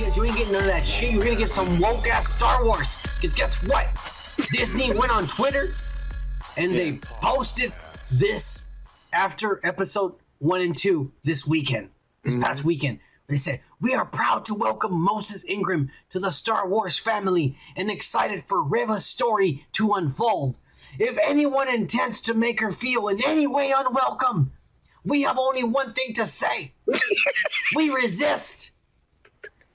ideas. You ain't getting none of that shit. You're gonna get some woke ass Star Wars. Because guess what? Disney went on Twitter and they posted this after episode 1 and 2 this past weekend. They said, "We are proud to welcome Moses Ingram to the Star Wars family and excited for Reva's story to unfold. If anyone intends to make her feel in any way unwelcome, we have only one thing to say. We resist.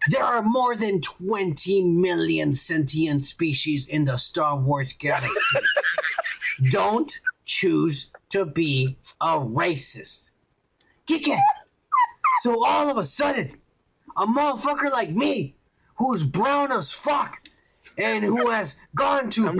There are more than 20 million sentient species in the Star Wars galaxy. Don't choose to be a racist." Kike. So all of a sudden, a motherfucker like me, who's brown as fuck, and who has gone to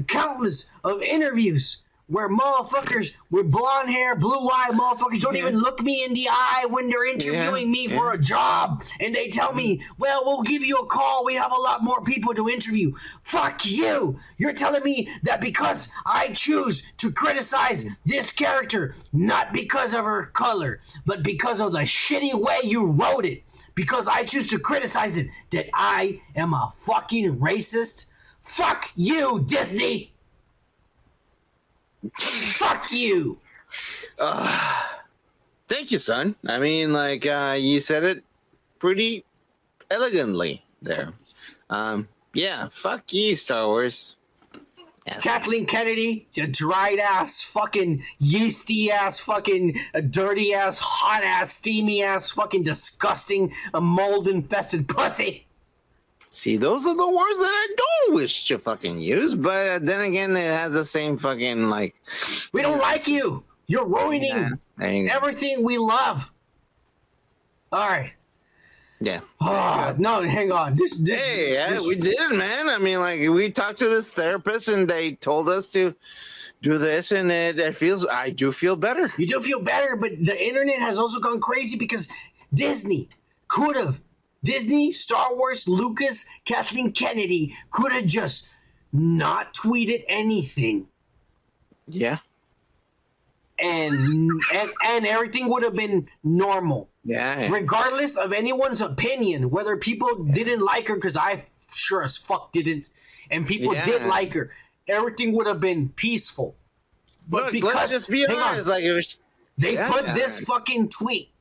countless of interviews where motherfuckers with blonde hair, blue-eyed motherfuckers don't even look me in the eye when they're interviewing me for a job, and they tell me, "Well, we'll give you a call. We have a lot more people to interview." Fuck you! You're telling me that because I choose to criticize this character, not because of her color, but because of the shitty way you wrote it, because I choose to criticize it, that I am a fucking racist? Fuck you, Disney! Fuck you! Thank you, son. I mean, like, you said it pretty elegantly there. Yeah, fuck you, Star Wars. Kathleen Kennedy, you dried ass, fucking yeasty ass, fucking dirty ass, hot ass, steamy ass, fucking disgusting, mold infested pussy. See, those are the words that I don't wish to fucking use, but then again, it has the same fucking, like... We don't like you! You're ruining everything we love! Alright. Yeah. Oh, no, hang on. We did it, man. I mean, like, we talked to this therapist, and they told us to do this, and I do feel better. You do feel better, but the internet has also gone crazy because Disney, Star Wars, Lucas, Kathleen Kennedy could have just not tweeted anything. Yeah. And everything would have been normal. Yeah. Regardless of anyone's opinion, whether people didn't like her, because I sure as fuck didn't, and people did like her, everything would have been peaceful. But Look, let's just be honest, they put this fucking tweet.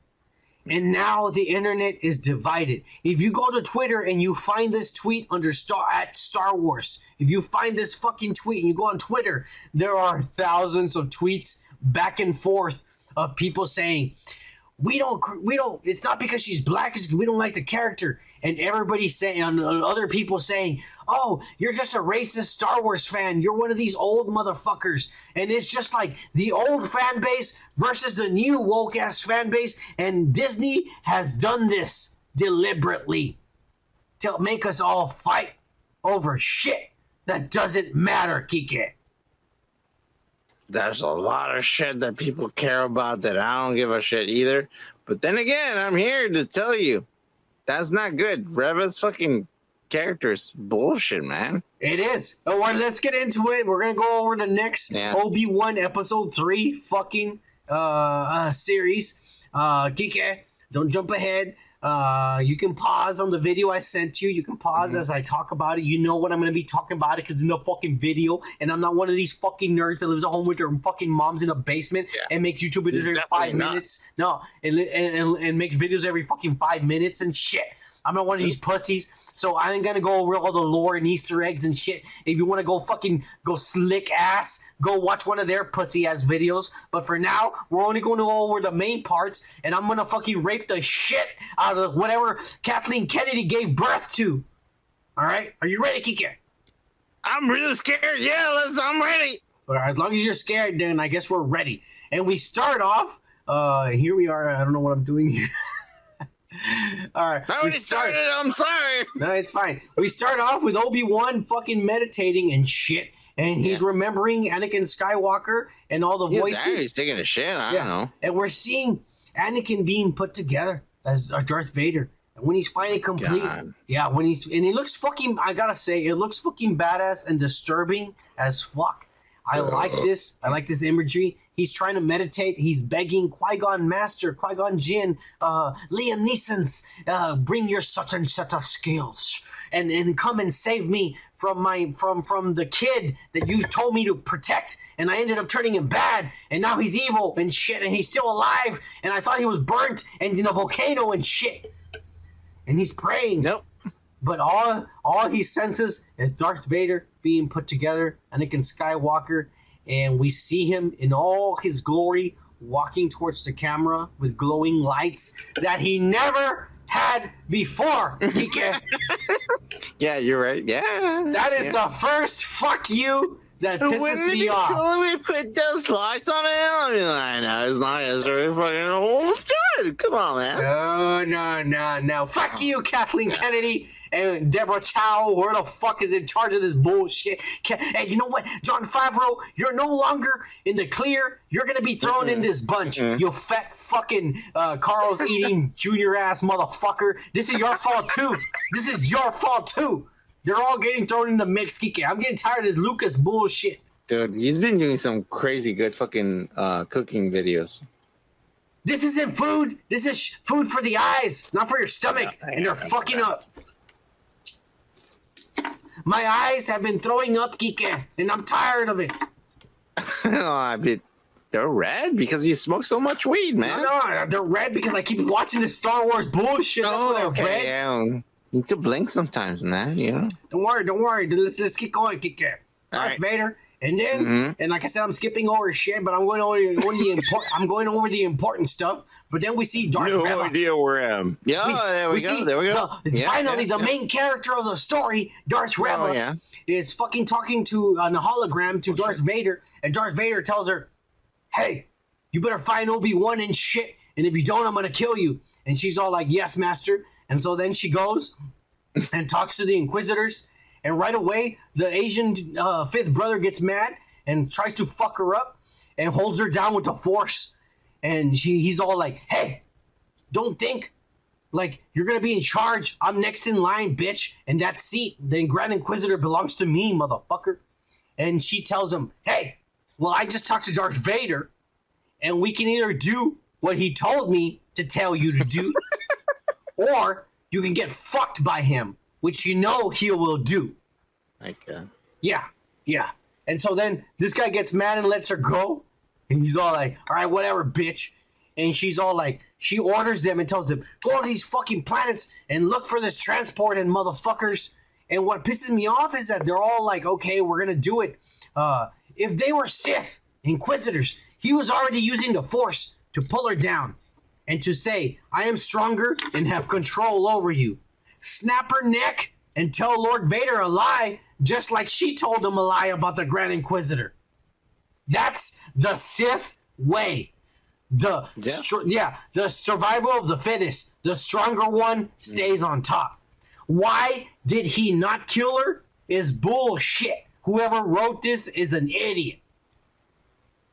And now the internet is divided. If you go to Twitter and you find this tweet at Star Wars, if you find this fucking tweet and you go on Twitter, there are thousands of tweets back and forth of people saying, we don't, it's not because she's black, it's because we don't like the character. And everybody saying, other people saying, "Oh, you're just a racist Star Wars fan. You're one of these old motherfuckers." And it's just like the old fan base versus the new woke ass fan base. And Disney has done this deliberately to make us all fight over shit that doesn't matter, Kike. There's a lot of shit that people care about that I don't give a shit either. But then again, I'm here to tell you, that's not good. Reva's fucking character's bullshit, man. It is. Oh, well, let's get into it. We're going to go over the next Obi-Wan episode 3 fucking series. Kike, don't jump ahead. You can pause on the video I sent you. You can pause as I talk about it. You know what I'm going to be talking about it because it's in the fucking video. And I'm not one of these fucking nerds that lives at home with their fucking moms in a basement and makes YouTube videos every 5 minutes. No, and makes videos every fucking 5 minutes and shit. I'm not one of these pussies. So I ain't gonna go over all the lore and Easter eggs and shit. If you want to go slick ass, go watch one of their pussy ass videos. But for now, we're only going to go over the main parts, and I'm gonna fucking rape the shit out of whatever Kathleen Kennedy gave birth to. All right, are you ready, Kike? I'm really scared. Yeah, I'm ready. All right, as long as you're scared, then I guess we're ready. And we start off. Here we are. I don't know what I'm doing here. All right. I already started. I'm sorry. No, it's fine. We start off with Obi-Wan fucking meditating and shit, and he's remembering Anakin Skywalker and all the voices. He's taking a shit. I don't know. And we're seeing Anakin being put together as Darth Vader. And when he's finally complete, he looks fucking. I gotta say, it looks fucking badass and disturbing as fuck. I like this. I like this imagery. He's trying to meditate. He's begging Qui-Gon Master, Qui-Gon Jinn, Liam Neeson's, bring your certain set of skills and come and save me from the kid that you told me to protect. And I ended up turning him bad, and now he's evil and shit, and he's still alive, and I thought he was burnt and in a volcano and shit. And he's praying. Nope. But all he senses is Darth Vader being put together, Anakin Skywalker, and we see him in all his glory walking towards the camera with glowing lights that he never had before. Kike. Yeah, you're right. Yeah. That is the first fuck you that pisses me off. Cool if we put those lights on it? I mean, I know it's not necessarily fucking old. Come on, man. No. Fuck you, Kathleen Kennedy and Deborah Chow. Who the fuck is in charge of this bullshit? And you know what, Jon Favreau, you're no longer in the clear. You're gonna be thrown in this bunch. You fat fucking Carl's eating junior ass motherfucker. This is your fault too. They're all getting thrown in the mix, Kike. I'm getting tired of this Lucas bullshit. Dude, he's been doing some crazy good fucking cooking videos. This isn't food. This is food for the eyes, not for your stomach. And they're fucking up. My eyes have been throwing up, Kike, and I'm tired of it. I mean, they're red because you smoke so much weed, man. No, they're red because I keep watching the Star Wars bullshit. That's why they're red. Yeah. You need to blink sometimes, man. You know. Don't worry. Let's keep going, Kike. Darth Vader. And then, and like I said, I'm skipping over shit, but I'm going over the important stuff. But then we see Darth Vader. No idea where I am. Yeah, there we go. Finally, the main character of the story, Darth Vader, is fucking talking to on a hologram to Darth Vader, and Darth Vader tells her, "Hey, you better find Obi-Wan and shit, and if you don't, I'm gonna kill you." And she's all like, "Yes, master." And so then she goes and talks to the Inquisitors. And right away, the Asian fifth brother gets mad and tries to fuck her up and holds her down with the Force. And he's all like, "Hey, don't think like you're going to be in charge. I'm next in line, bitch. And that seat, the Grand Inquisitor, belongs to me, motherfucker." And she tells him, "Hey, well, I just talked to Darth Vader, and we can either do what he told me to tell you to do, or you can get fucked by him, which you know he will do." Okay. Yeah. And so then this guy gets mad and lets her go. And he's all like, "All right, whatever, bitch." And she's all like, she orders them and tells them, "Go to these fucking planets and look for this transport and motherfuckers." And what pisses me off is that they're all like, "Okay, we're going to do it." If they were Sith Inquisitors, he was already using the Force to pull her down and to say, "I am stronger and have control over you." Snap her neck and tell Lord Vader a lie, just like she told him a lie about the Grand Inquisitor. That's the Sith way. The survival of the fittest. The stronger one stays on top. Why did he not kill her is bullshit. Whoever wrote this is an idiot.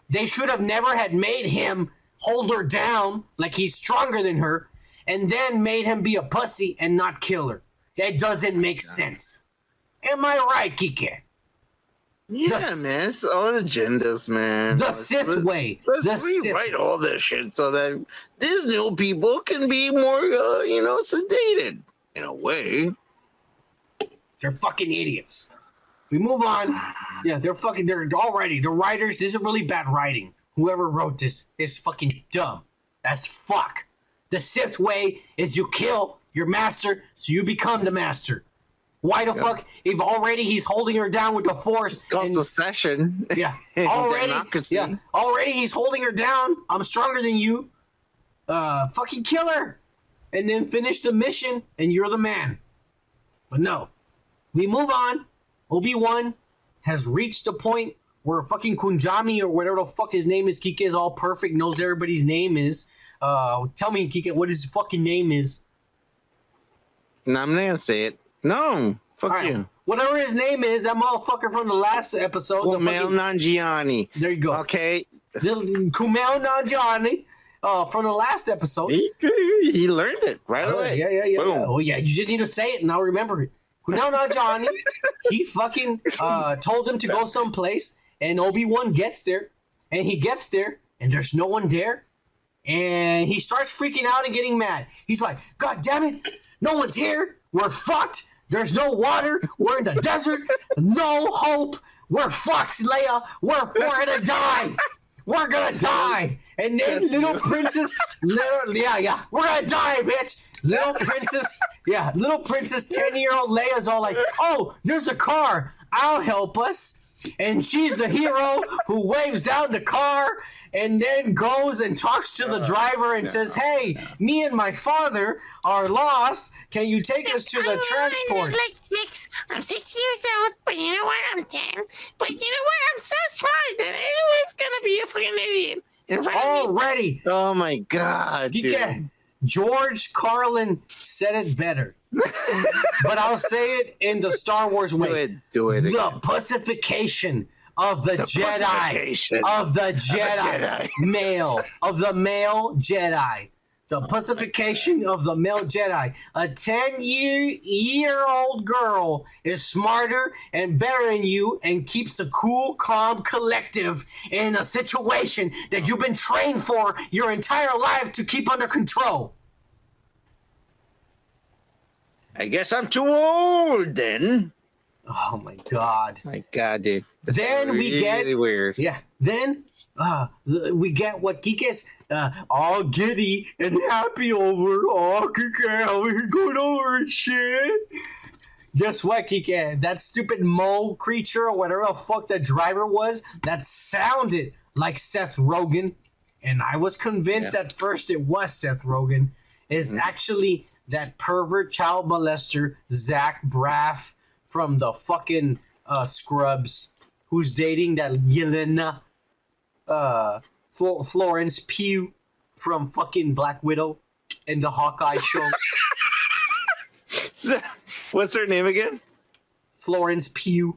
They should have never had made him hold her down like he's stronger than her, and then made him be a pussy and not kill her. That doesn't make sense. Am I right, Kike? Yeah, man, it's all agendas, man. The Sith way. Let's rewrite all this shit so that these new people can be more, sedated in a way. They're fucking idiots. We move on. Yeah, they're already, the writers, this is really bad writing. Whoever wrote this is fucking dumb as fuck. The Sith way is you kill your master so you become the master. Why the fuck? If already he's holding her down with the Force. It's called secession. Yeah. Already he's holding her down. I'm stronger than you. Fucking kill her. And then finish the mission and you're the man. But no. We move on. Obi-Wan has reached the point where fucking Kunjami or whatever the fuck his name is, Kike, is all perfect, knows everybody's name is. Tell me, Kike, what his fucking name is. No, I'm not gonna say it. No, fuck you. Whatever his name is, that motherfucker from the last episode. Kumail Nanjiani. There you go. Okay. Kumail Nanjiani from the last episode. He learned it right away. Yeah. Oh, yeah, you just need to say it and I'll remember it. Kumail Nanjiani, he fucking told him to go someplace, and Obi-Wan gets there, And he gets there, and there's no one there. And he starts freaking out and getting mad. He's like, God damn it, no one's here. We're fucked. There's no water. We're in the desert. No hope. We're fucked, Leia. We're gonna die. We're gonna die. And then little princess, we're gonna die, bitch. Little princess, 10-year-old Leia's all like, oh, there's a car. I'll help us. And she's the hero who waves down the car and then goes and talks to the driver and says, hey, me and my father are lost. Can you take us to the transport? I'm 6 years old, but you know what? I'm 10. But you know what? I'm so smart that anyone's going to be a fucking idiot in front of me. Already. Oh my God, dude. George Carlin said it better. But I'll say it in the Star Wars way. Do it. The pacification of the Jedi. Of the Jedi. Male Jedi. The pacification of the male Jedi. A 10-year-old girl is smarter and better than you and keeps a cool, calm collective in a situation that you've been trained for your entire life to keep under control. I guess I'm too old then. Oh my God. My God, dude. That's Then we get weird. Yeah. Then we get what Geek is all giddy and happy over. Oh, we're going over and shit. Guess what, Kike? That stupid mole creature or whatever the fuck the driver was, that sounded like Seth Rogen. And I was convinced at first it was Seth Rogen. It's actually that pervert child molester, Zach Braff from the fucking Scrubs, who's dating that Yelena Florence Pugh from fucking Black Widow in the Hawkeye show. So, what's her name again? Florence Pugh.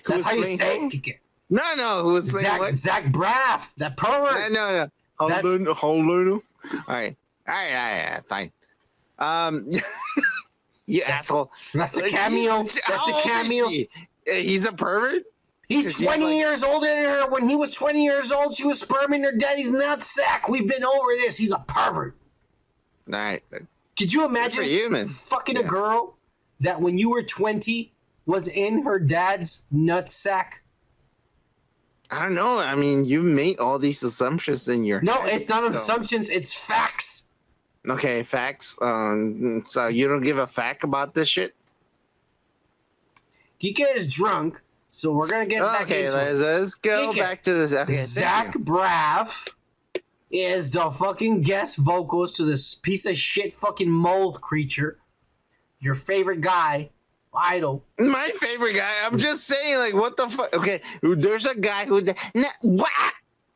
That's how you say it. No. Who was playing what? Zach Braff, that pervert. No. Hold on. All right, fine. You asshole. That's a cameo. That's a cameo. He's a pervert? He's 20 years older than her. When he was 20 years old, she was sperming her daddy's nutsack. We've been over this. He's a pervert. All right. Could you imagine fucking a girl that when you were 20 was in her dad's nutsack? I don't know. I mean, you made all these assumptions in your No, head, it's not assumptions. It's facts. Okay, facts. So you don't give a fuck about this shit? Kike is drunk, so we're going to get back into it. Let's go back to this. Okay, Zach Braff is the fucking guest vocals to this piece of shit fucking mold creature. Your favorite guy, Idol. My favorite guy. I'm just saying, like, what the fuck? Okay, there's a guy who... What?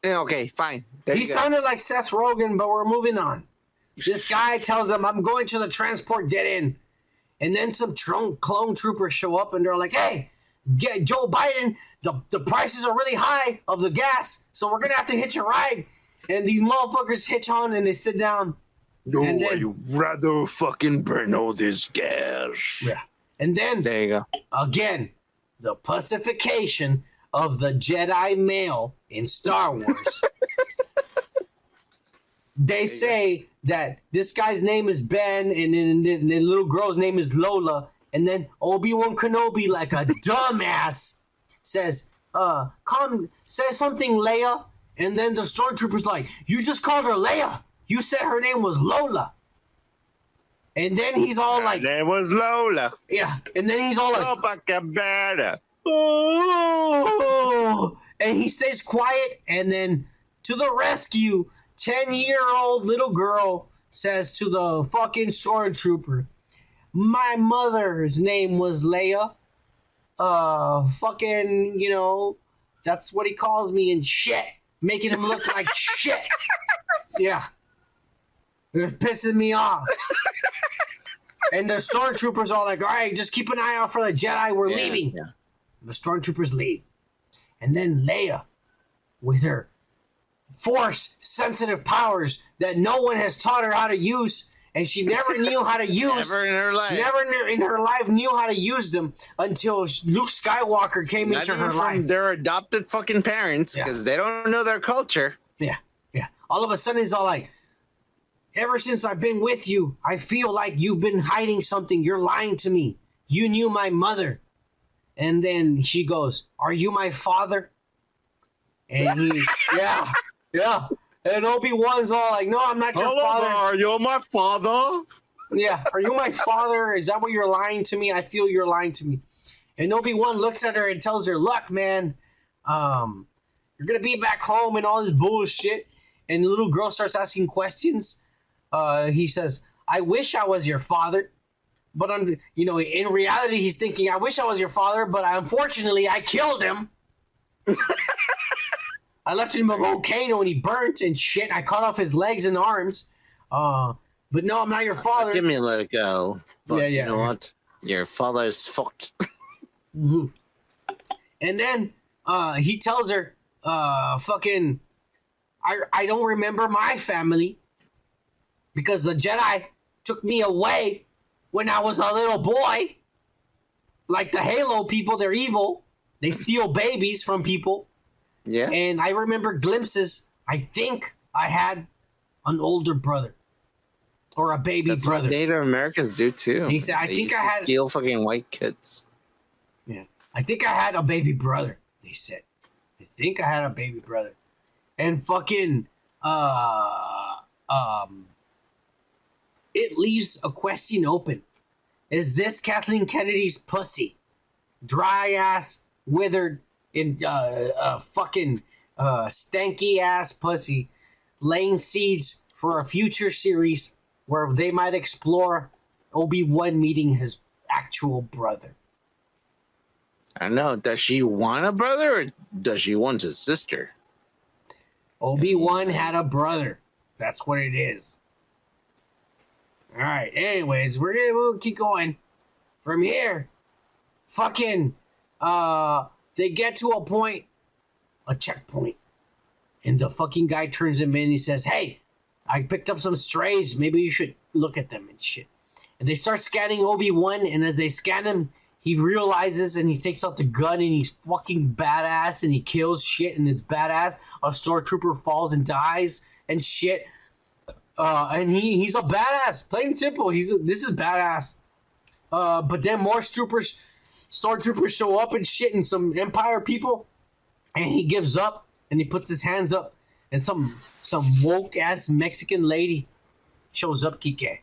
Okay, fine. He sounded like Seth Rogen, but we're moving on. This guy tells him, I'm going to the transport, get in. And then some clone troopers show up and they're like, hey, get Joe Biden, the prices are really high of the gas, so we're going to have to hitch a ride. And these motherfuckers hitch on and they sit down. No, I'd rather fucking burn all this gas. Yeah. And then, there you go. Again, the pacification of the Jedi male in Star Wars. They say that this guy's name is Ben, and then the little girl's name is Lola, and then Obi-Wan Kenobi, like a dumbass, says, say something, Leia, and then the stormtrooper's like, you just called her Leia. You said her name was Lola. And then he's all like... Her name was Lola. Yeah, and then he's all like... Copacabana. Oh! And he stays quiet, and then to the rescue... 10-year-old little girl says to the fucking stormtrooper, my mother's name was Leia. Fucking, that's what he calls me and shit. Making him look like shit. Yeah. It's pissing me off. And the stormtroopers are like, all right, just keep an eye out for the Jedi. We're leaving. Yeah. The stormtroopers leave. And then Leia, with her Force-sensitive powers that no one has taught her how to use, and she never knew how to use. Never in her life. Never in her life knew how to use them until Luke Skywalker came Not into even her from life. their adopted fucking parents, because they don't know their culture. Yeah. All of a sudden, he's all like, ever since I've been with you, I feel like you've been hiding something. You're lying to me. You knew my mother. And then she goes, are you my father? And he, yeah. And Obi-Wan's all like, no, I'm not your father. Are you my father? Yeah, are you my father? Is that what you're lying to me? I feel you're lying to me. And Obi-Wan looks at her and tells her, look, man, you're going to be back home and all this bullshit. And the little girl starts asking questions. He says, I wish I was your father. But, in reality, he's thinking, I wish I was your father, but unfortunately, I killed him. I left him in a volcano and he burnt and shit. I cut off his legs and arms. But no, I'm not your father. Give me let it go. But Yeah. you know what? Your father is fucked. Mm-hmm. And then he tells her, I don't remember my family because the Jedi took me away when I was a little boy. Like the Halo people, they're evil. They steal babies from people. Yeah. And I remember glimpses. I think I had an older brother or a baby That's brother. what Native Americans do too. He said, I They think used I to had steal fucking white kids. Yeah. I think I had a baby brother, they said. I think I had a baby brother. And fucking it leaves a question open. Is this Kathleen Kennedy's pussy? Dry ass, withered, in fucking stanky ass pussy, laying seeds for a future series where they might explore Obi-Wan meeting his actual brother. I know. Does she want a brother or does she want a sister? Obi-Wan had a brother. That's what it is. All right. Anyways, we'll keep going from here. Fucking, they get to a checkpoint, and the fucking guy turns him in. He says, "Hey, I picked up some strays. Maybe you should look at them and shit." And they start scanning Obi-Wan, and as they scan him, he realizes and he takes out the gun and he's fucking badass and he kills shit and it's badass. A stormtrooper falls and dies and shit. And he's a badass, plain and simple. This is badass. But then more stormtroopers show up and shit and some Empire people, and he gives up and he puts his hands up, and some woke ass Mexican lady shows up, Kike,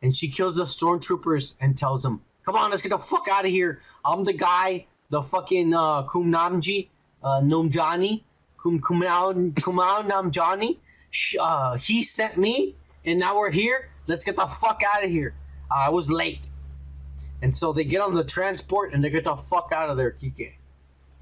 and she kills the stormtroopers and tells them, "Come on, let's get the fuck out of here. I'm the guy, the fucking Kumnamji, Nomjani, Kumau Namjani. He sent me, and now we're here. Let's get the fuck out of here. I was late." And so they get on the transport and they get the fuck out of there, Kike.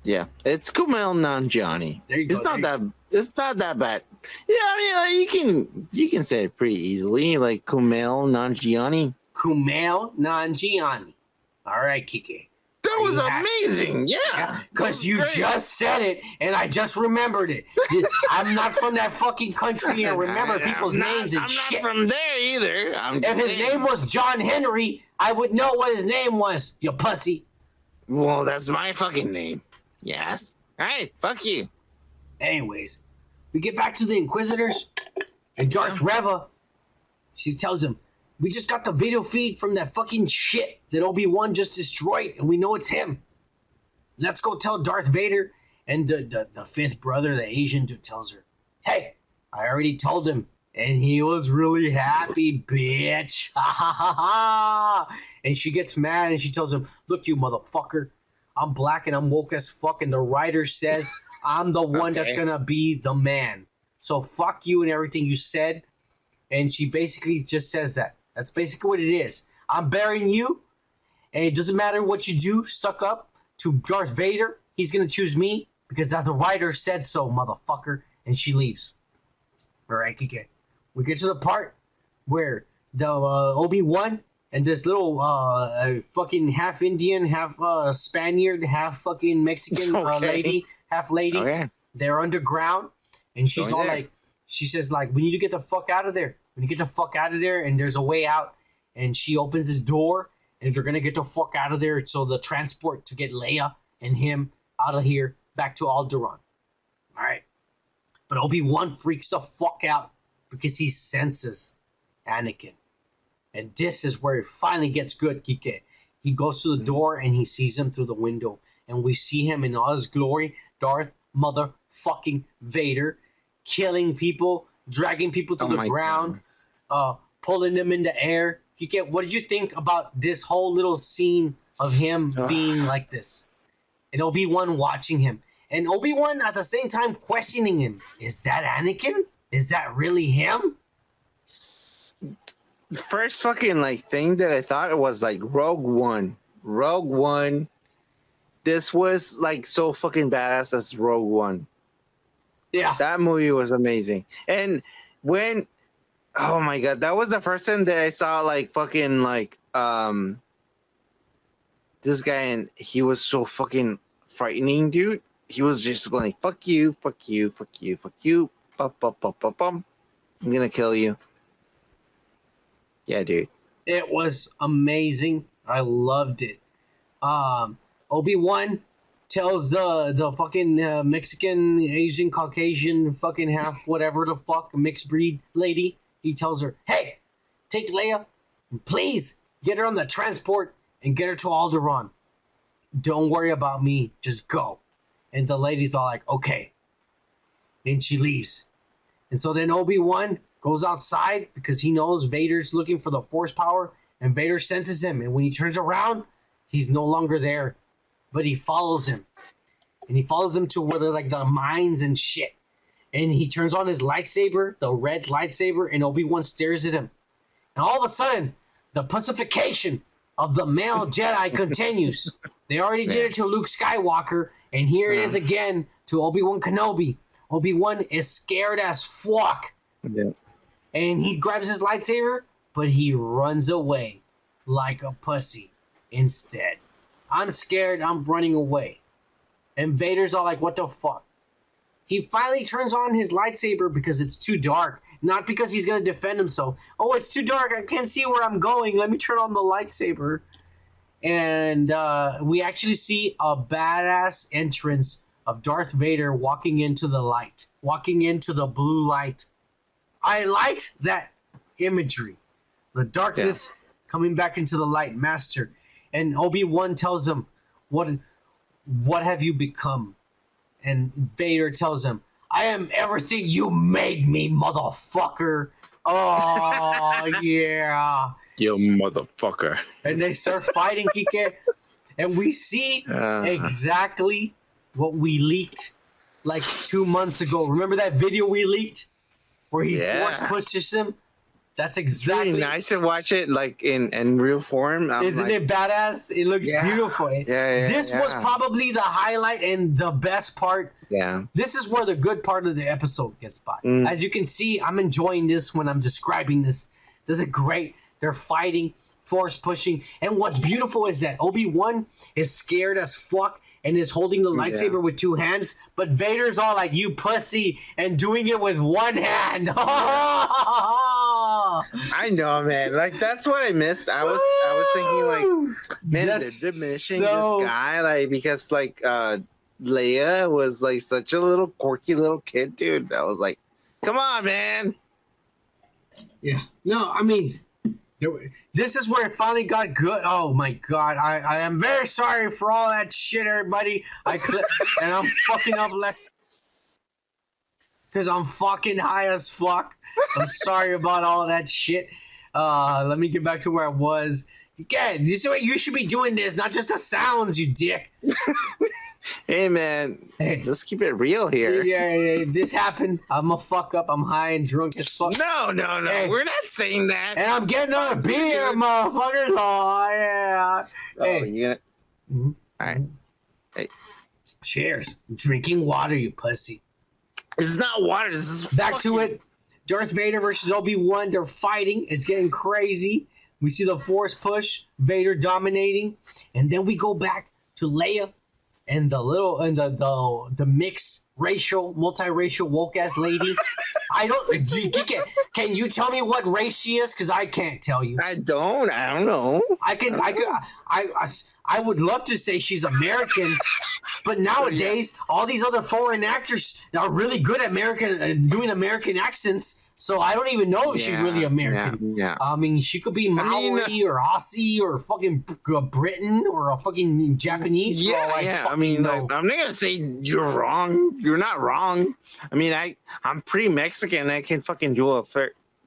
Yeah, it's Kumail Nanjiani. There you go. It's not that bad. Yeah, I mean, you can say it pretty easily, like Kumail Nanjiani. Kumail Nanjiani. All right, Kike. That was amazing. Yeah. Because you just said it, and I just remembered it. I'm not from that fucking country and remember people's names and shit. I'm not from there either. If his name was John Henry, I would know what his name was, you pussy. Well, that's my fucking name. Yes. All right, fuck you. Anyways, we get back to the Inquisitors, and Darth Reva, she tells him, "We just got the video feed from that fucking shit that Obi-Wan just destroyed, and we know it's him. Let's go tell Darth Vader." And the fifth brother, the Asian dude, tells her, "Hey, I already told him, and he was really happy, bitch." Ha ha ha ha. And she gets mad, and she tells him, "Look, you motherfucker, I'm black and I'm woke as fuck, and the writer says I'm the one that's gonna be the man. So fuck you and everything you said." And she basically just says that. That's basically what it is. I'm burying you, and it doesn't matter what you do, suck up to Darth Vader. He's going to choose me because the writer said so, motherfucker. And she leaves. All right, Kike. We get to the part where the Obi-Wan and this little fucking half Indian, half Spaniard, half fucking Mexican lady, half lady, they're underground. And she's all like, she says, like, "We need to get the fuck out of there. we need to get the fuck out of there, and there's a way out. And she opens his door, and they're gonna get the fuck out of there. So the transport to get Leia and him out of here back to Alderaan. All right. But Obi-Wan freaks the fuck out because he senses Anakin. And this is where it finally gets good, Kike. He goes to the door and he sees him through the window. And we see him in all his glory, Darth motherfucking Vader, killing people, dragging people to the ground, pulling them in the air. Kike, what did you think about this whole little scene of him being like this? And Obi-Wan watching him. And Obi-Wan at the same time questioning him. Is that Anakin? Is that really him? First fucking like thing that I thought it was like Rogue One. Rogue One. This was like so fucking badass as Rogue One. Yeah. That movie was amazing. And when, oh my God, that was the first time that I saw like fucking like, this guy, and he was so fucking frightening, dude. He was just going like, fuck you, fuck you, fuck you, fuck you. Bum, bum, bum, bum, bum. I'm gonna kill you. Yeah, dude. It was amazing. I loved it. Obi-Wan tells the fucking Mexican, Asian, Caucasian, fucking half, whatever the fuck, mixed breed lady. He tells her, hey, take Leia, and please get her on the transport and get her to Alderaan. Don't worry about me. Just go. And the lady's all like, okay. And she leaves. And so then Obi-Wan goes outside because he knows Vader's looking for the Force power. And Vader senses him. And when he turns around, he's no longer there. But he follows him. And he follows him to where they're like the mines and shit. And he turns on his lightsaber, the red lightsaber, and Obi-Wan stares at him. And all of a sudden, the pacification of the male Jedi continues. They already did it to Luke Skywalker, and here it is again to Obi-Wan Kenobi. Obi-Wan is scared as fuck. Yeah. And he grabs his lightsaber, but he runs away like a pussy instead. I'm scared, I'm running away. And Vader's all like, what the fuck? He finally turns on his lightsaber because it's too dark. Not because he's going to defend himself. Oh, it's too dark. I can't see where I'm going. Let me turn on the lightsaber. And we actually see a badass entrance of Darth Vader walking into the light. Walking into the blue light. I liked that imagery. The darkness coming back into the light. Master. And Obi-Wan tells him, what have you become? And Vader tells him, I am everything you made me, motherfucker. Oh, yeah. You motherfucker. And they start fighting, Kike. And we see exactly what we leaked like 2 months ago. Remember that video we leaked? Where he force pushes him? That's exactly. It's really nice to watch it like in real form. Isn't it badass? It looks beautiful. This was probably the highlight and the best part. Yeah. This is where the good part of the episode gets by. As you can see, I'm enjoying this when I'm describing this. This is great. They're fighting, force pushing. And what's beautiful is that Obi-Wan is scared as fuck and is holding the lightsaber with two hands. But Vader's all like, you pussy, and doing it with one hand. I know, man. Like, that's what I missed. I was thinking, like, man, they're diminishing this guy, like, because, like, Leia was, like, such a little quirky little kid, dude. I was like, come on, man. Yeah. No, I mean, this is where it finally got good. Oh, my God. I am very sorry for all that shit, everybody. And I'm fucking up left because I'm fucking high as fuck. I'm sorry about all that shit. Let me get back to where I was. Again, this is what you should be doing this, not just the sounds, you dick. Hey, man. Hey. Let's keep it real here. Yeah, this happened. I'm a fuck up. I'm high and drunk as fuck. No. Hey. We're not saying that. And I'm getting another beer, motherfuckers. Oh, yeah. Hey. You gonna... All right. Hey. Cheers. I'm drinking water, you pussy. This is not water. This is back to it. Darth Vader versus Obi-Wan. They're fighting. It's getting crazy. We see the Force push. Vader dominating. And then we go back to Leia and the mixed multiracial, woke ass lady. I don't. Can you tell me what race she is? Because I can't tell you. I don't know. I would love to say she's American, but nowadays all these other foreign actors are really good at doing American accents. So I don't even know if she's really American. Yeah. I mean, she could be Maori or Aussie or fucking Britain or a fucking Japanese. I mean, I'm not gonna say you're wrong. You're not wrong. I mean, I'm pretty Mexican. I can fucking do a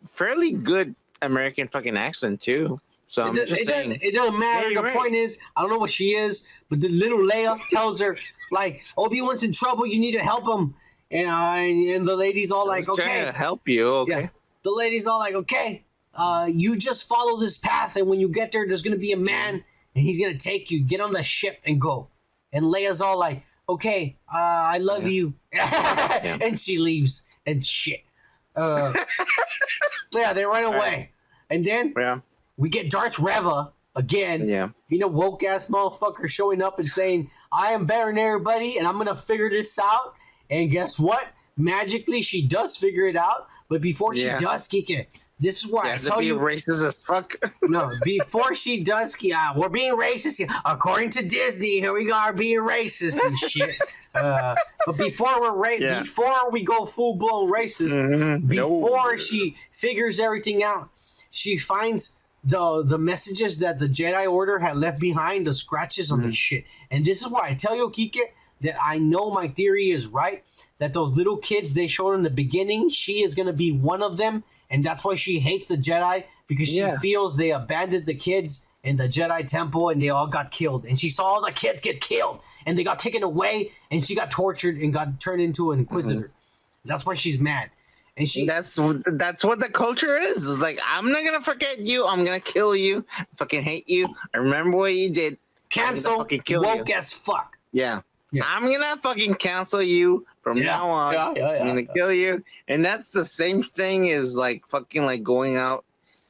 fairly good American fucking accent too. So I'm just saying. It doesn't matter. The point is, I don't know what she is, but the little Leia tells her, like, Obi-Wan's in trouble. You need to help him. And the lady's all like, okay. Trying to help you, okay. Yeah. The lady's all like, okay, you just follow this path, and when you get there, there's going to be a man, and he's going to take you. Get on the ship and go. And Leia's all like, okay, I love you. And she leaves and shit. They run away. And then we get Darth Reva again. Yeah. Woke ass motherfucker showing up and saying, I am better than everybody, and I'm going to figure this out. And guess what? Magically, she does figure it out. But before she does, Kike, this is where I tell you. Racist as fuck. No, before she does, we're being racist here. According to Disney, here we are being racist and shit. But before before we go full blown racist, before she figures everything out, she finds the messages that the Jedi Order had left behind, the scratches on the shit. And this is why I tell you, Kike, that I know my theory is right, that those little kids they showed in the beginning, she is going to be one of them, and that's why she hates the Jedi, because she feels they abandoned the kids in the Jedi temple and they all got killed. And she saw all the kids get killed, and they got taken away, and she got tortured and got turned into an Inquisitor. That's why she's mad. And that's what the culture is. It's like, I'm not going to forget you. I'm going to kill you. I fucking hate you. I remember what you did. Cancel, woke as fuck. Yeah. I'm gonna fucking cancel you from now on. I'm gonna kill you, and that's the same thing as like fucking like going out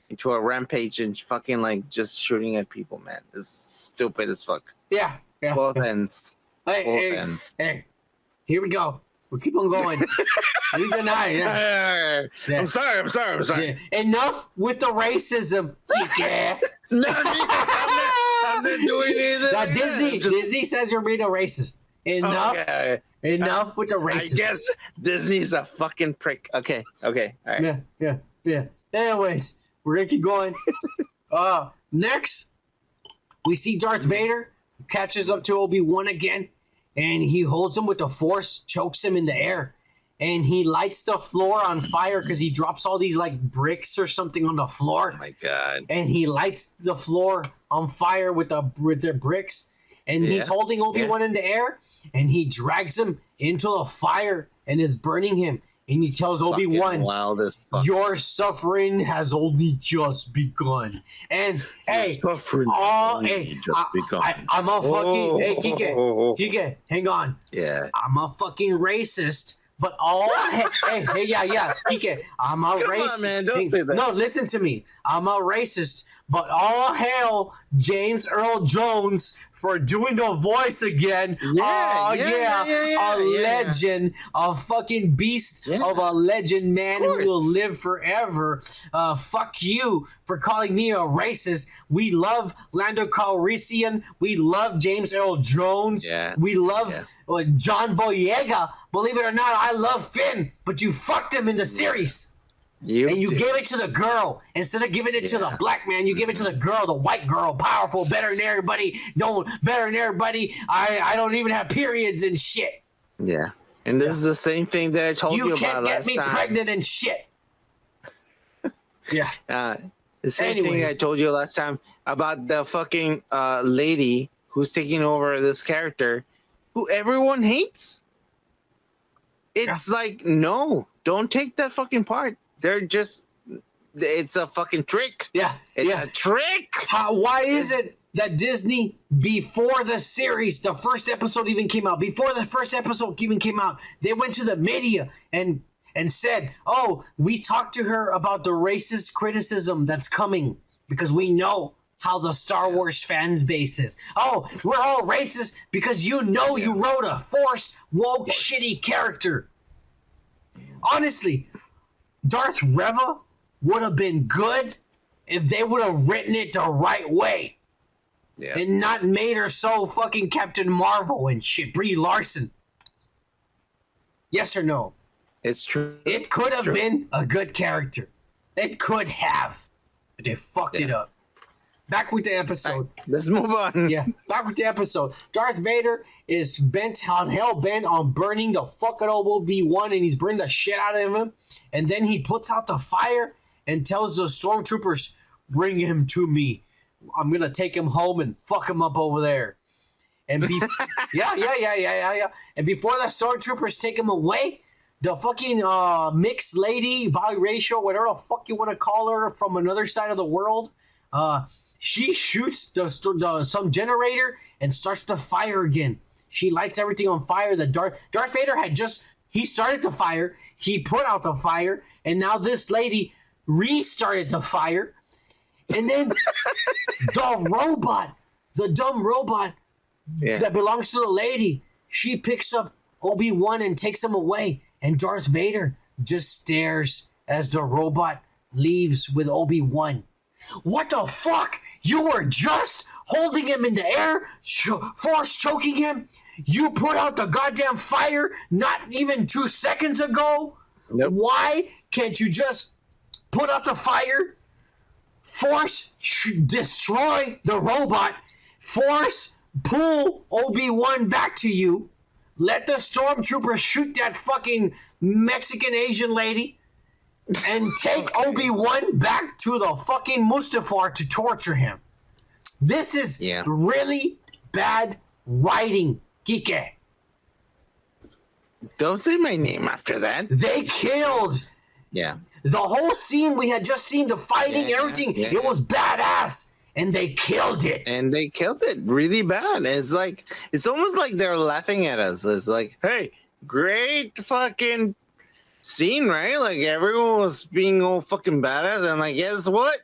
into a rampage and fucking like just shooting at people, man. It's stupid as fuck. Yeah. Both ends. Hey, here we go. We'll keep on going. I'm sorry. Yeah. Enough with the racism. Yeah. I'm not doing anything. Now, Disney says you're being a racist. Enough with the racism. I guess Disney's a fucking prick. Okay. All right. Yeah. Anyways, we're gonna keep going. Next, we see Darth Vader catches up to Obi-Wan again, and he holds him with the Force, chokes him in the air, and he lights the floor on fire because he drops all these like bricks or something on the floor. Oh my god! And he lights the floor on fire with their bricks, and he's holding Obi-Wan in the air. And he drags him into the fire and is burning him. And he tells Obi-Wan, your suffering has only just begun. And I'm a fucking, Kike, hang on. Yeah. I'm a fucking racist. But Kike, I'm a racist. On, man, don't say that. No, listen to me. I'm a racist. But all hail James Earl Jones for doing the voice again. A legend, a fucking beast of a legend, man who will live forever. Fuck you for calling me a racist. We love Lando Calrissian. We love James Earl Jones. We love John Boyega. Believe it or not, I love Finn, but you fucked him in the series. You gave it to the girl instead of giving it to the black man. You give it to the girl, the white girl, powerful, better than everybody. I don't even have periods and shit. Yeah, and this is the same thing that I told you about last time. You can't get me pregnant and shit. The same thing I told you last time about the fucking lady who's taking over this character, who everyone hates. It's like, no, don't take that fucking part. It's a fucking trick. It's a trick. Why is it that Disney, before the series, the first episode even came out, they went to the media and said, oh, we talked to her about the racist criticism that's coming because we know how the Star Wars fans base is. Oh, we're all racist because you wrote a forced, woke, shitty character. Honestly, Darth Reva would have been good if they would have written it the right way. Yeah. And not made her so fucking Captain Marvel and shit, Brie Larson. Yes or no? It's true. It could have been a good character. It could have. But they fucked it up. Back with the episode. Right, let's move on. Yeah, back with the episode. Darth Vader is hell-bent on burning the fucking Obi-Wan, and he's burning the shit out of him. And then he puts out the fire and tells the stormtroopers, bring him to me. I'm going to take him home and fuck him up over there. And yeah. And before the stormtroopers take him away, the fucking mixed lady, biracial, whatever the fuck you want to call her, from another side of the world, she shoots some generator and starts to fire again. She lights everything on fire. Darth Vader he started the fire, he put out the fire, and now this lady restarted the fire. And then the dumb robot that belongs to the lady, she picks up Obi-Wan and takes him away. And Darth Vader just stares as the robot leaves with Obi-Wan. What the fuck? You were just holding him in the air, force choking him? You put out the goddamn fire not even 2 seconds ago? Nope. Why can't you just put out the fire, force destroy the robot, force pull Obi-Wan back to you, let the stormtrooper shoot that fucking Mexican Asian lady, and take Obi-Wan back to the fucking Mustafar to torture him? This is really bad writing, Kike. Don't say my name after that. They killed. Yeah. The whole scene we had just seen, the fighting, everything, it was badass. And they killed it. And they killed it really bad. It's almost like they're laughing at us. It's like, hey, great fucking scene, right? Like everyone was being all fucking badass. And like, guess what?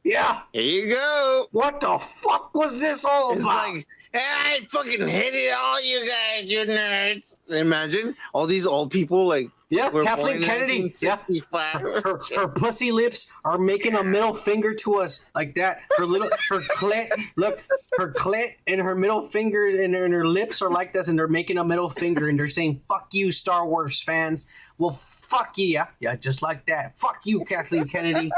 Yeah. Here you go. What the fuck was this all it's about? Like, hey, I fucking hit it all, you guys, you nerds. Imagine all these old people like. Yeah, Kathleen Kennedy. Yeah. Her pussy lips are making a middle finger to us like that. Her clit, look, her clit and her middle finger and her lips are like this, and they're making a middle finger and they're saying, fuck you, Star Wars fans. Well, fuck you. Yeah, just like that. Fuck you, Kathleen Kennedy.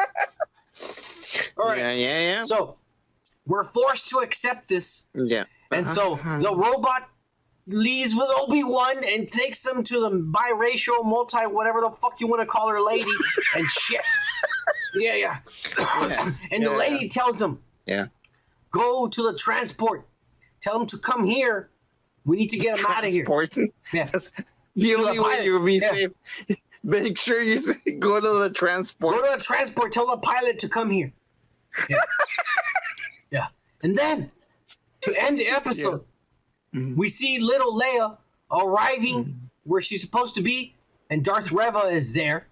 All right. Yeah. So, we're forced to accept this. Yeah. And so, the robot leaves with Obi-Wan and takes him to the biracial, whatever the fuck you want to call her lady, and shit. Yeah. And the lady tells him, go to the transport. Tell him to come here. We need to get him out of here. Yeah. That's the only way you will be safe. Make sure you go to the transport. Go to the transport. Tell the pilot to come here. Yeah. And then, to end the episode, we see little Leia arriving where she's supposed to be, and Darth Reva is there.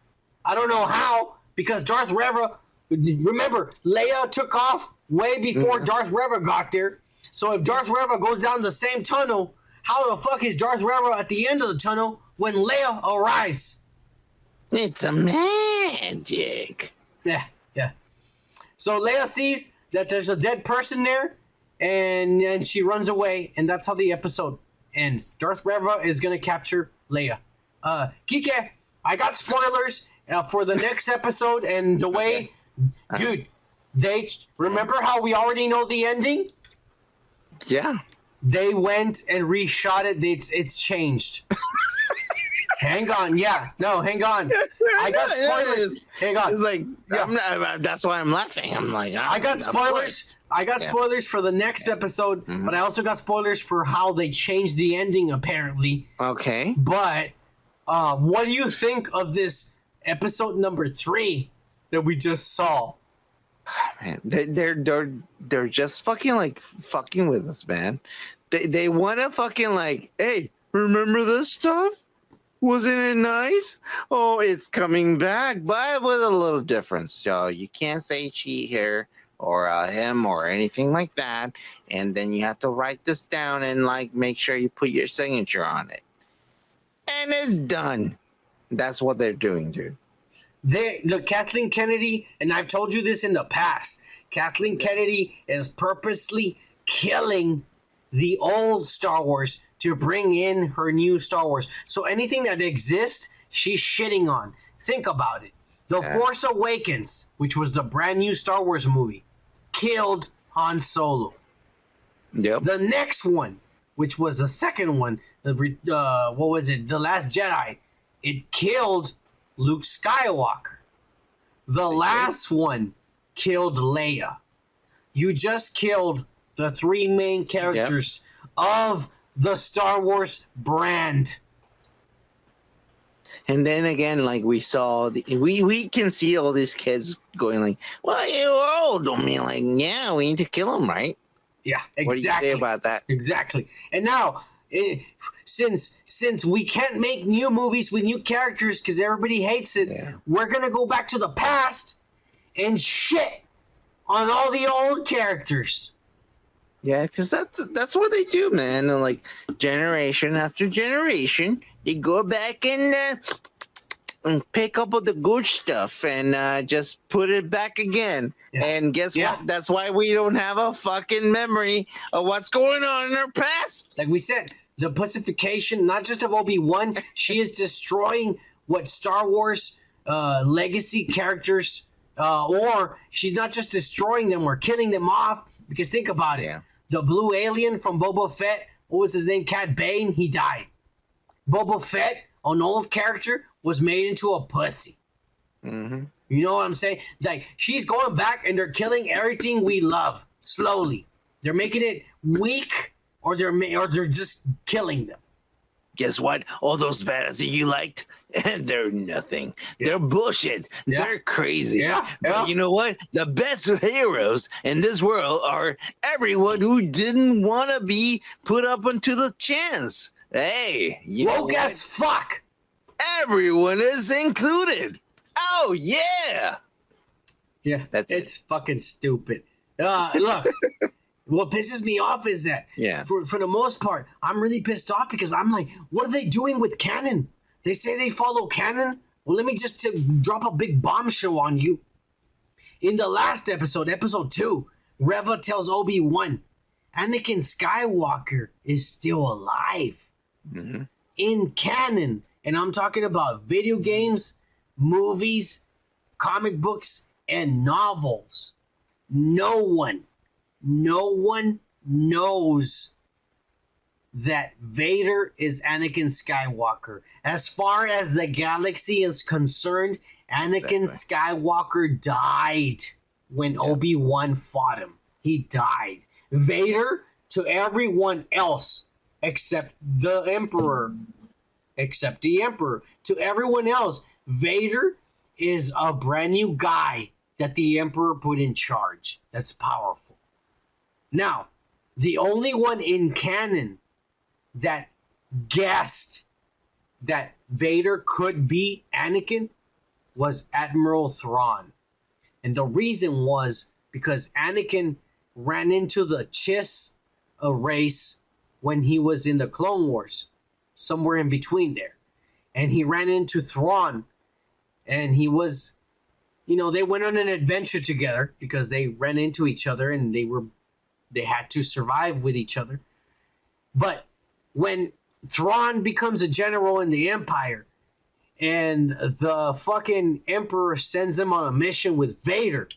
I don't know how, because Darth Reva, remember, Leia took off way before Darth Reva got there. So if Darth Reva goes down the same tunnel, how the fuck is Darth Reva at the end of the tunnel when Leia arrives? It's a magic. Yeah. So Leia sees that there's a dead person there, and she runs away, and that's how the episode ends. Darth Reva is going to capture Leia. Kike, I got spoilers for the next episode, and the way... Dude, remember how we already know the ending? Yeah. They went and reshot it. It's changed. Hang on. Yeah. No, hang on. I got spoilers. Hang on. It's like, that's why I'm laughing. I'm like, I got spoilers. I got spoilers for the next episode, but I also got spoilers for how they changed the ending, apparently. Okay. But what do you think of this episode number 3 that we just saw? Man, they're just fucking with us, man. They want to fucking like, hey, remember this stuff? Wasn't it nice? Oh, it's coming back, but with a little difference, y'all. You can't say cheat here. or him or anything like that, and then you have to write this down and like make sure you put your signature on it, and it's done. That's what they're doing, dude. The Kathleen Kennedy, and I've told you this in the past, Kathleen Kennedy is purposely killing the old Star Wars to bring in her new Star Wars. So anything that exists, she's shitting on. Think about it. The Force Awakens, which was the brand new Star Wars movie, killed Han Solo. Yep. The next one, which was the second one, what was it? The Last Jedi. It killed Luke Skywalker. The last one killed Leia. You just killed the three main characters of the Star Wars brand. And then again, like we saw, we can see all these kids going like, "Well, you're old." I mean, like, yeah, we need to kill them, right? Yeah, exactly. What do you say about that? Exactly. And now, since we can't make new movies with new characters because everybody hates it, we're gonna go back to the past and shit on all the old characters. Yeah, because that's what they do, man. And like generation after generation, they go back and pick up all the good stuff and just put it back again. Yeah. And guess what? That's why we don't have a fucking memory of what's going on in our past. Like we said, the pussification, not just of Obi-Wan, she is destroying what Star Wars legacy characters, or she's not just destroying them or killing them off. Because think about it. The blue alien from Boba Fett, what was his name? Cad Bane, he died. Boba Fett, an old character, was made into a pussy. Mm-hmm. You know what I'm saying? Like, she's going back and they're killing everything we love slowly. They're making it weak, or they're just killing them. Guess what? All those badasses that you liked, they're nothing. They're bullshit. They're crazy. But you know what? The best heroes in this world are everyone who didn't want to be put up into the chance. Hey, you woke as fuck. Everyone is included. Oh yeah. Yeah, it's fucking stupid. Look. What pisses me off is that, for the most part, I'm really pissed off because I'm like, what are they doing with canon? They say they follow canon. Well, let me just drop a big bombshell on you. In the last episode, episode 2, Reva tells Obi-Wan, Anakin Skywalker is still alive. Mm-hmm. In canon. And I'm talking about video games, movies, comic books, and novels. No one knows that Vader is Anakin Skywalker. As far as the galaxy is concerned, Anakin Skywalker died when Obi-Wan fought him. He died. Vader, to everyone else, except the Emperor, to everyone else, Vader is a brand new guy that the Emperor put in charge. That's powerful. Now, the only one in canon that guessed that Vader could be Anakin was Admiral Thrawn. And the reason was because Anakin ran into the Chiss race when he was in the Clone Wars, somewhere in between there. And he ran into Thrawn, and he was, they went on an adventure together because they ran into each other and they had to survive with each other. But when Thrawn becomes a general in the Empire and the fucking Emperor sends him on a mission with Vader,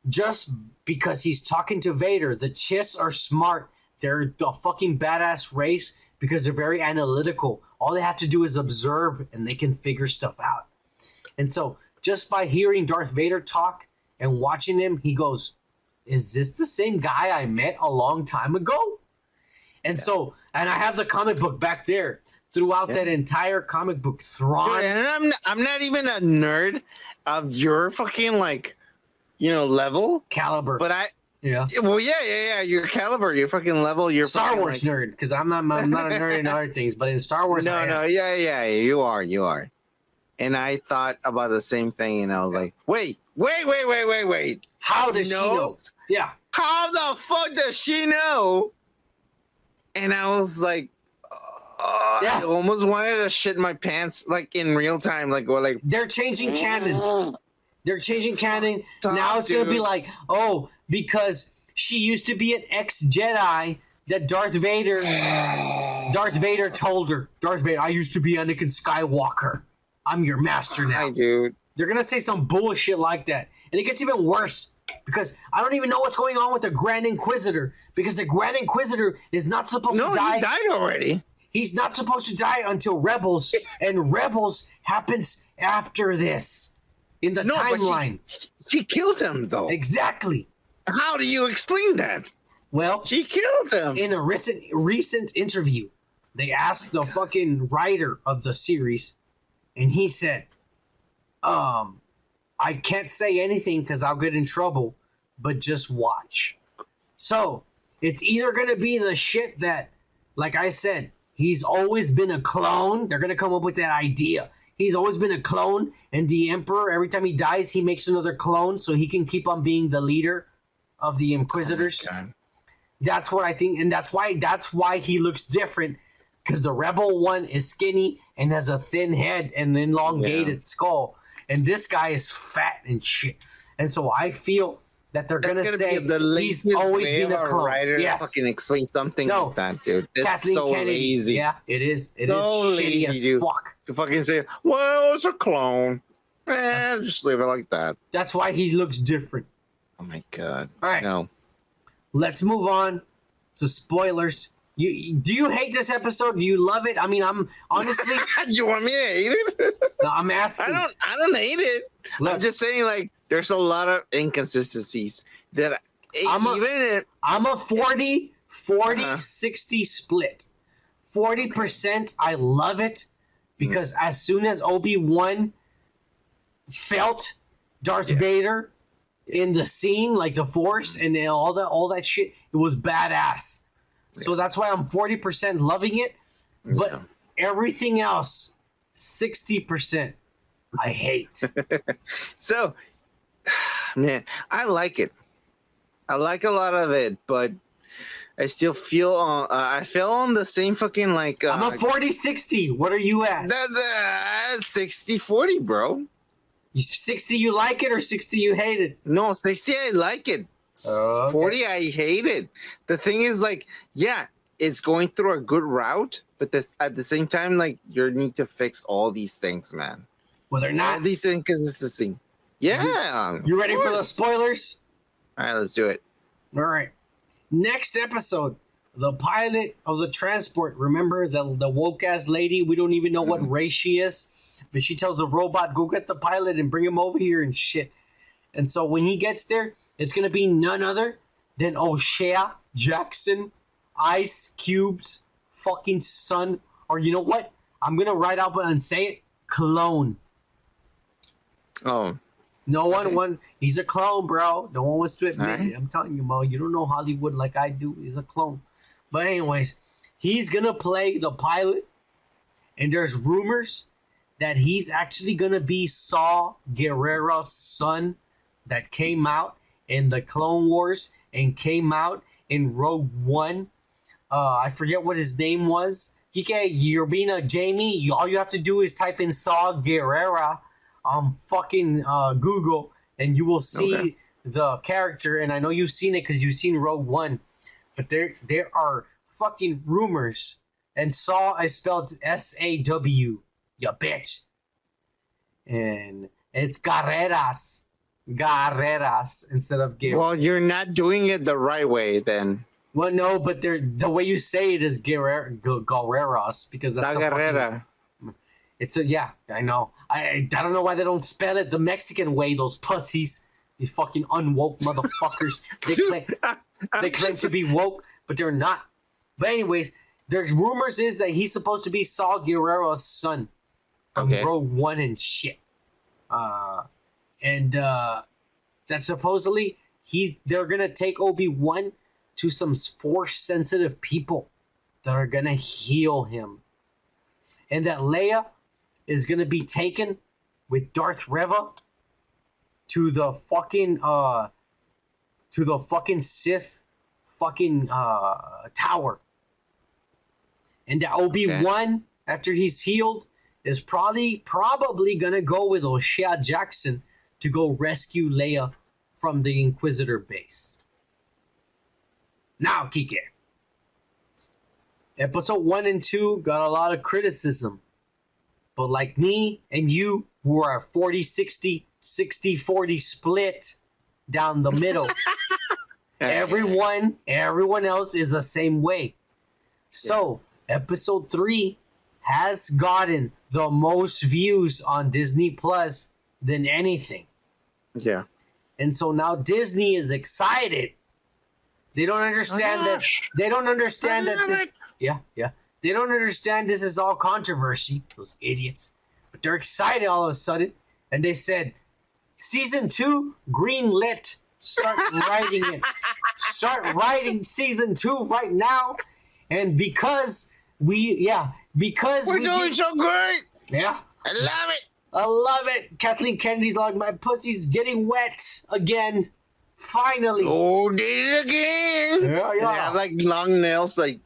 just because he's talking to Vader, the Chiss are smart. They're the fucking badass race because they're very analytical. All they have to do is observe and they can figure stuff out. And so just by hearing Darth Vader talk and watching him, he goes, is this the same guy I met a long time ago? And so, and I have the comic book back there. Throughout that entire comic book, Thrawn. Dude, and I'm not even a nerd of your fucking level caliber. But your caliber, your fucking level, your Star Wars nerd. Because I'm not a nerd in other things, but in Star Wars, you are. And I thought about the same thing, and I was like, wait. How does she know? Yeah. How the fuck does she know? And I was like, I almost wanted to shit my pants, like in real time, like they're changing canon. They're changing canon. Stop, now it's gonna dude. be like, oh, because she used to be an ex-Jedi that Darth Vader told her. Darth Vader, I used to be Anakin Skywalker. I'm your master now. Hi, dude. They're gonna say some bullshit like that, and it gets even worse because I don't even know what's going on with the Grand Inquisitor, because the Grand Inquisitor is not supposed to die. He died already. He's not supposed to die until Rebels, and Rebels happens after this in the timeline. She killed him, though. Exactly. How do you explain that? Well, she killed him. In a recent interview, they asked the fucking writer of the series, and he said, I can't say anything because I'll get in trouble, but just watch. So, it's either going to be the shit that, like I said, he's always been a clone. They're going to come up with that idea. He's always been a clone, and the Emperor, every time he dies, he makes another clone so he can keep on being the leader of the Inquisitors. Oh, that's what I think, and that's why he looks different, because the Rebel one is skinny and has a thin head and an elongated skull, and this guy is fat and shit. And so I feel that they're gonna say he's always been a clone. Yes, fucking explain something like that, dude. It's Kathleen so Kennedy. lazy. Yeah, it is. It is lazy, shitty as dude. fuck. To fucking say, well, it's a clone. Just leave it like that. That's why he looks different. Oh my god. All right. No. Let's move on to spoilers. Do you hate this episode? Do you love it? I mean, I'm honestly. You want me to hate it? No, I'm asking. I don't hate it. Look, I'm just saying, like, there's a lot of inconsistencies that I'm a 40-60 split. 40% I love it because as soon as Obi-Wan felt Darth Vader in the scene, like the Force and all that shit, it was badass. So that's why I'm 40% loving it, but everything else, 60%, I hate. So, man, I like it. I like a lot of it, but I still feel I fell on the same fucking like. I'm a 40-60. What are you at? 60-40, bro. 60 you like it or 60 you hate it? No, 60 I like it. 40 I hate it. The thing is, like, yeah, it's going through a good route, but at the same time, like, you need to fix all these things, man. Well, they're not. All these inconsistencies. Yeah. You ready for the spoilers? All right, let's do it. All right. Next episode, the pilot of the transport. Remember the woke ass lady? We don't even know what race she is, but she tells the robot, "Go get the pilot and bring him over here and shit." And so when he gets there, it's gonna be none other than O'Shea Jackson, Ice Cube's fucking son, or you know what? I'm gonna write out and say it, clone. Oh. No one. He's a clone, bro. No one wants to admit right. it. I'm telling you, Mo. You don't know Hollywood like I do. He's a clone. But anyways, he's gonna play the pilot, and there's rumors that he's actually gonna be Saw Gerrera's son that came out in the Clone Wars and came out in Rogue One. I forget what his name was. You're being a Jamie. All you have to do is type in Saw Gerrera on fucking Google, and you will see the character. And I know you've seen it because you've seen Rogue One, but there are fucking rumors. And Saw is spelled S-A-W, you bitch. And it's Garreras instead of Guerrera. Well, you're not doing it the right way then. Well, no, but the way you say it is Guerreras because that's the Guerrera. It's I know. I don't know why they don't spell it the Mexican way. Those pussies, these fucking unwoke motherfuckers. They claim to be woke, but they're not. But anyways, there's rumors is that he's supposed to be Saw Gerrera's son from Rogue One and shit. And that supposedly they're gonna take Obi-Wan to some Force sensitive people that are gonna heal him, and that Leia is gonna be taken with Darth Reva to the fucking Sith fucking tower, and that Obi-Wan, after he's healed, is probably gonna go with O'Shea Jackson to go rescue Leia from the Inquisitor base. Now, Kike. Episode 1 and 2 got a lot of criticism. But like me and you, who are 40-60, 60-40 split down the middle, everyone else is the same way. So, episode 3 has gotten the most views on Disney Plus than anything. Yeah. And so now Disney is excited. They don't understand that. They don't understand that this. Yeah. They don't understand this is all controversy. Those idiots. But they're excited all of a sudden, and they said, "Season 2 greenlit. Start writing it. Start writing season 2 right now." And because we're doing so great. Yeah, I love it. I love it. Kathleen Kennedy's like, my pussy's getting wet again. Finally. Oh, did it again. Yeah. They have like long nails, like.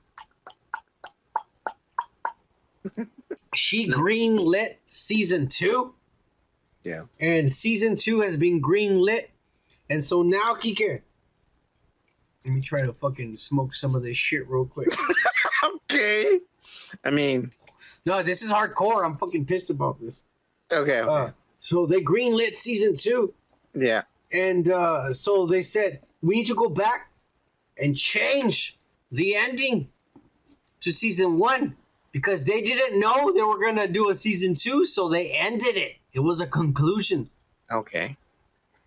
She greenlit season 2. Yeah. And season 2 has been greenlit. And so now, Kike, let me try to fucking smoke some of this shit real quick. Okay. I mean. No, this is hardcore. I'm fucking pissed about this. Okay. So they greenlit season 2. Yeah. And so they said, we need to go back and change the ending to season 1 because they didn't know they were going to do a season 2, so they ended it. It was a conclusion. Okay.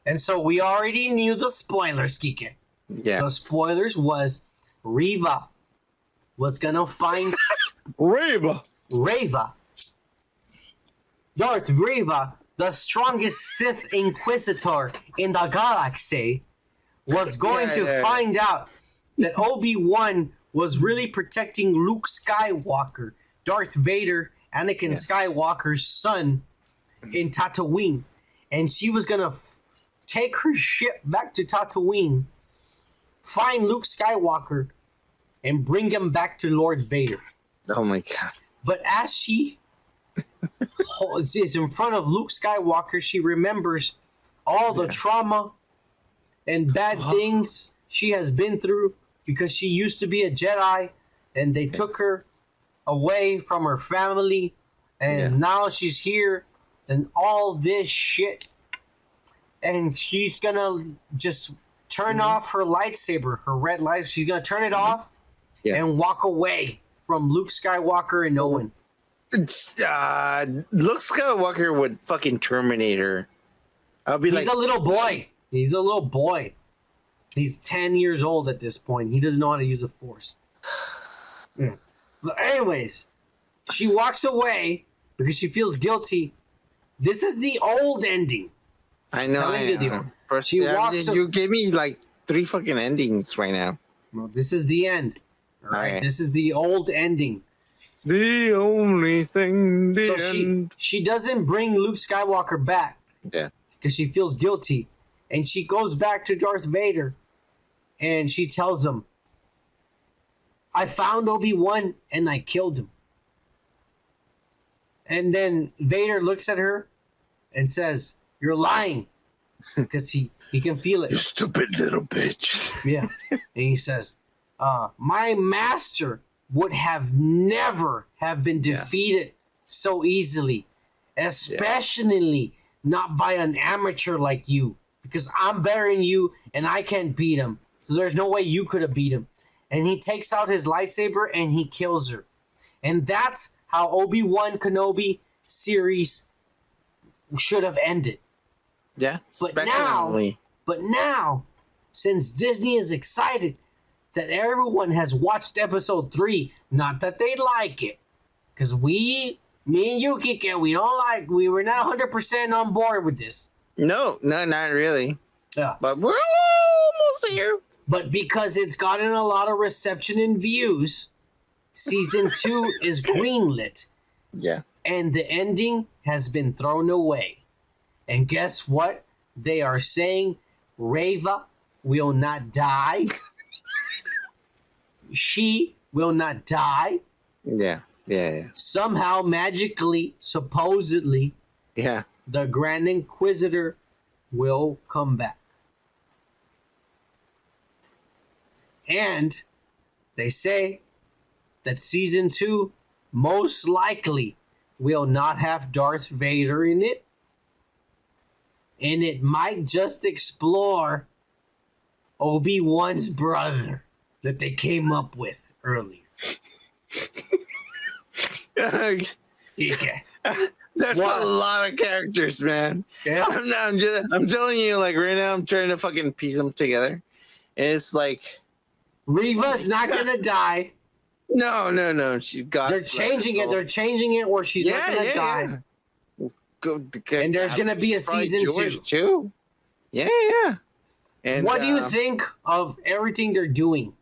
And so we already knew the spoilers, Kike. Yeah. The spoilers was Reva was going to find... Reva. Darth Reva, the strongest Sith Inquisitor in the galaxy, was going to find out that Obi-Wan was really protecting Luke Skywalker, Darth Vader, Anakin Skywalker's son, in Tatooine. And she was going to take her ship back to Tatooine, find Luke Skywalker, and bring him back to Lord Vader. Oh my God. But as she is in front of Luke Skywalker, she remembers all the trauma and bad things she has been through because she used to be a Jedi and they took her away from her family and now she's here and all this shit, and she's gonna just turn off her lightsaber, her red light. She's gonna turn it off and walk away from Luke Skywalker and Owen. Luke Skywalker would fucking terminate her. I'll be He's a little boy. He's a little boy. He's 10 years old at this point. He doesn't know how to use the Force. But anyways, she walks away because she feels guilty. This is the old ending. I know. You gave me like 3 fucking endings right now. Well, this is the end. All right. Okay. This is the old ending. The only thing. She doesn't bring Luke Skywalker back. Yeah. Because she feels guilty. And she goes back to Darth Vader. And she tells him, I found Obi-Wan and I killed him. And then Vader looks at her and says, you're lying. Because he can feel it. You stupid little bitch. Yeah. And he says, my master would have never have been defeated so easily. Especially not by an amateur like you. Because I'm better than you and I can't beat him. So there's no way you could have beat him. And he takes out his lightsaber and he kills her. And that's how Obi-Wan Kenobi series should have ended. Yeah. But now, since Disney is excited that everyone has watched episode 3, not that they like it, because me and you, Kike, we were not 100% on board with this. No, not really. Yeah. But we're almost here. But because it's gotten a lot of reception and views, season 2 is greenlit. Yeah. And the ending has been thrown away. And guess what? They are saying Reva will not die. She will not die. Yeah. Somehow, magically, supposedly, the Grand Inquisitor will come back. And they say that season 2 most likely will not have Darth Vader in it. And it might just explore Obi-Wan's brother that they came up with earlier. There's a lot of characters, man. Yeah. I'm telling you, like right now, I'm trying to fucking piece them together. And it's like Reva's not gonna die. No. She got. They're changing it. They're changing it where she's not gonna die. And there's gonna be a season 2. Yeah. And what do you think of everything they're doing?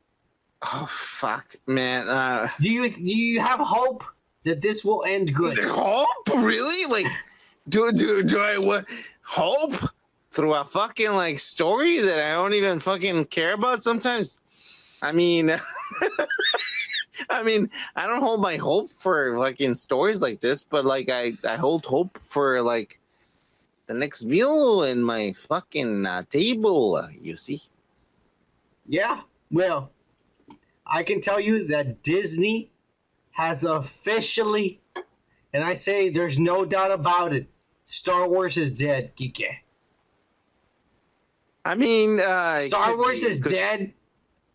Oh fuck, man. Do you have hope that this will end good? Hope? Really? Like, do I what? Hope through a fucking like story that I don't even fucking care about sometimes? I mean, I don't hold my hope for like in stories like this, but like I hold hope for like the next meal in my fucking table. You see? Yeah. Well, I can tell you that Disney has officially, and I say there's no doubt about it, Star Wars is dead, Kike. I mean, Star Wars is dead.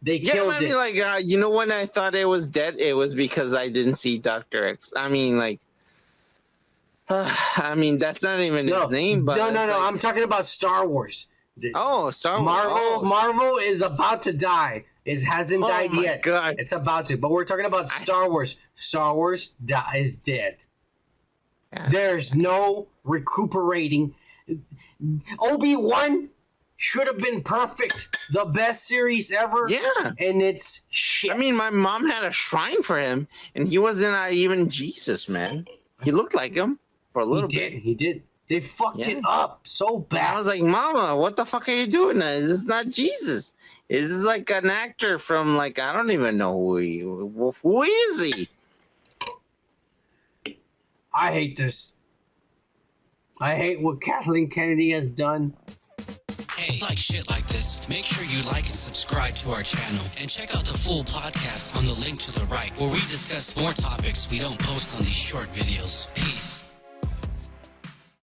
They killed it. Like, you know when I thought it was dead? It was because I didn't see Dr. X. I mean, like, that's not even his name. But no. Like, I'm talking about Star Wars. Star Wars. Marvel is about to die. It hasn't died yet. God. It's about to. But we're talking about Star Wars. Star Wars is dead. Yeah. There's no recuperating. Obi-Wan should have been perfect. The best series ever. Yeah. And it's shit. I mean, my mom had a shrine for him, and he wasn't even Jesus, man. He looked like him for a little bit. He did. They fucked it up so bad. I was like, Mama, what the fuck are you doing? This is not Jesus. This is like an actor from, like, I don't even know who is he? I hate this. I hate what Kathleen Kennedy has done. Hey, like shit like this, make sure you like and subscribe to our channel and check out the full podcast on the link to the right where we discuss more topics we don't post on these short videos. Peace.